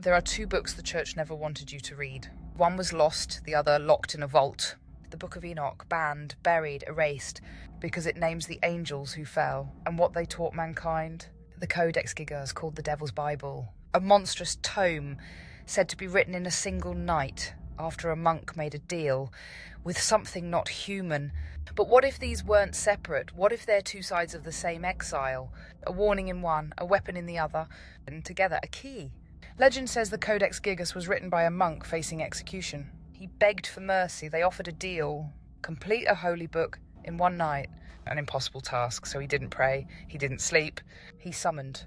There are two books the church never wanted you to read. One was lost, the other locked in a vault. The Book of Enoch, banned, buried, erased, because it names the angels who fell and what they taught mankind. The Codex Gigas, called the Devil's Bible, a monstrous tome said to be written in a single night after a monk made a deal with something not human. But what if these weren't separate? What if they're two sides of the same exile? A warning in one, a weapon in the other, and together a key. Legend says the Codex Gigas was written by a monk facing execution. He begged for mercy. They offered a deal. Complete a holy book in one night. An impossible task, so he didn't pray, he didn't sleep. He summoned.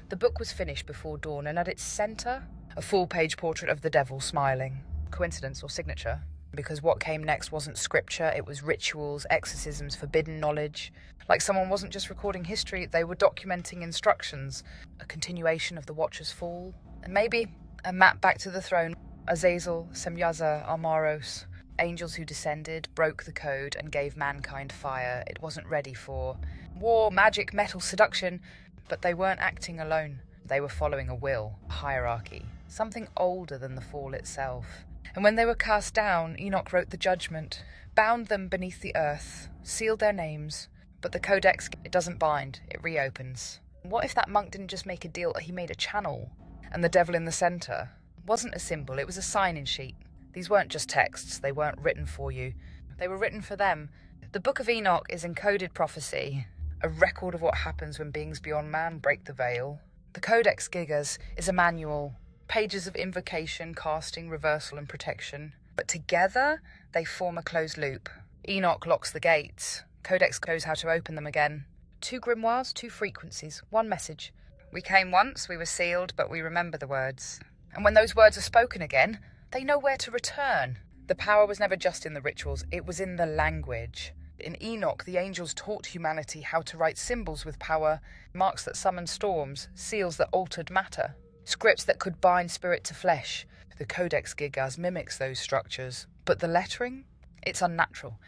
The book was finished before dawn, and at its centre, a full-page portrait of the devil smiling. Coincidence or signature? Because what came next wasn't scripture, it was rituals, exorcisms, forbidden knowledge. Like someone wasn't just recording history, they were documenting instructions. A continuation of the Watcher's fall. And maybe a map back to the throne. Azazel, Semyaza, Armaros. Angels who descended, broke the code, and gave mankind fire it wasn't ready for. War, magic, metal, seduction. But they weren't acting alone. They were following a will, a hierarchy. Something older than the fall itself. And when they were cast down, Enoch wrote the judgment, bound them beneath the earth, sealed their names. But the Codex, it doesn't bind, it reopens. What if that monk didn't just make a deal, he made a channel? And the devil in the centre wasn't a symbol, it was a sign-in sheet. These weren't just texts, they weren't written for you. They were written for them. The Book of Enoch is encoded prophecy, a record of what happens when beings beyond man break the veil. The Codex Gigas is a manual, pages of invocation, casting, reversal and protection. But together, they form a closed loop. Enoch locks the gates. Codex knows how to open them again. Two grimoires, two frequencies, one message. We came once, we were sealed, but we remember the words. And when those words are spoken again, they know where to return. The power was never just in the rituals, it was in the language. In Enoch, the angels taught humanity how to write symbols with power, marks that summoned storms, seals that altered matter, scripts that could bind spirit to flesh. The Codex Gigas mimics those structures, but the lettering? It's unnatural.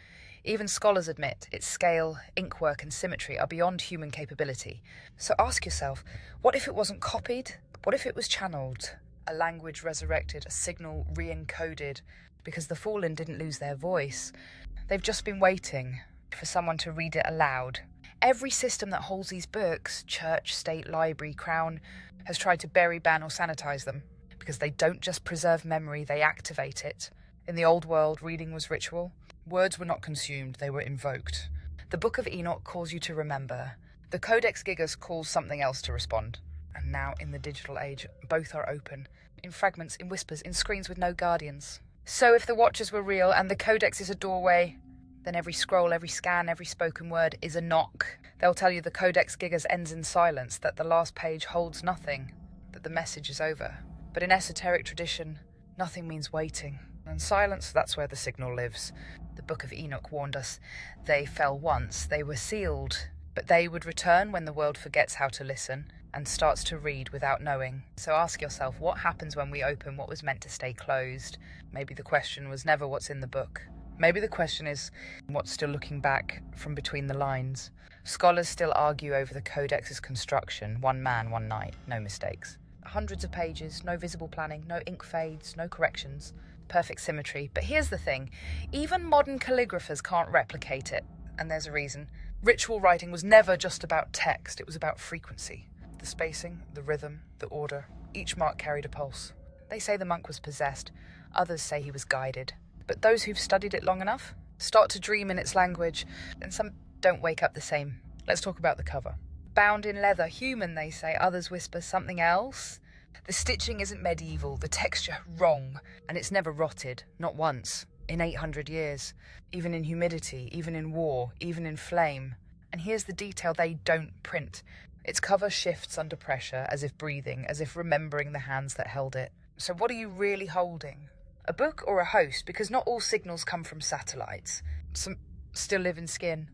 Even scholars admit its scale, inkwork and symmetry are beyond human capability. So ask yourself, what if it wasn't copied? What if it was channeled? A language resurrected, a signal re-encoded, because the fallen didn't lose their voice. They've just been waiting for someone to read it aloud. Every system that holds these books, church, state, library, crown, has tried to bury, ban or sanitize them, because they don't just preserve memory, they activate it. In the old world, reading was ritual. Words were not consumed, they were invoked. The Book of Enoch calls you to remember. The Codex Gigas calls something else to respond. And now, in the digital age, both are open. In fragments, in whispers, in screens with no guardians. So if the Watchers were real and the Codex is a doorway, then every scroll, every scan, every spoken word is a knock. They'll tell you the Codex Gigas ends in silence, that the last page holds nothing, that the message is over. But in esoteric tradition, nothing means waiting. And silence, that's where the signal lives. The Book of Enoch warned us, they fell once, they were sealed, but they would return when the world forgets how to listen and starts to read without knowing. So ask yourself, what happens when we open what was meant to stay closed? Maybe the question was never what's in the book. Maybe the question is what's still looking back from between the lines. Scholars still argue over the Codex's construction. One man, one night, no mistakes. Hundreds of pages, no visible planning, no ink fades, no corrections. Perfect symmetry. But here's the thing, even modern calligraphers can't replicate it. And there's a reason. Ritual writing was never just about text, it was about frequency. The spacing, the rhythm, the order. Each mark carried a pulse. They say the monk was possessed. Others say he was guided. But those who've studied it long enough start to dream in its language, and some don't wake up the same. Let's talk about the cover. Bound in leather, human, they say. Others whisper something else. The stitching isn't medieval, the texture wrong, and it's never rotted, not once, in 800 years. Even in humidity, even in war, even in flame. And here's the detail they don't print. Its cover shifts under pressure, as if breathing, as if remembering the hands that held it. So what are you really holding? A book or a host? Because not all signals come from satellites. Some still live in skin.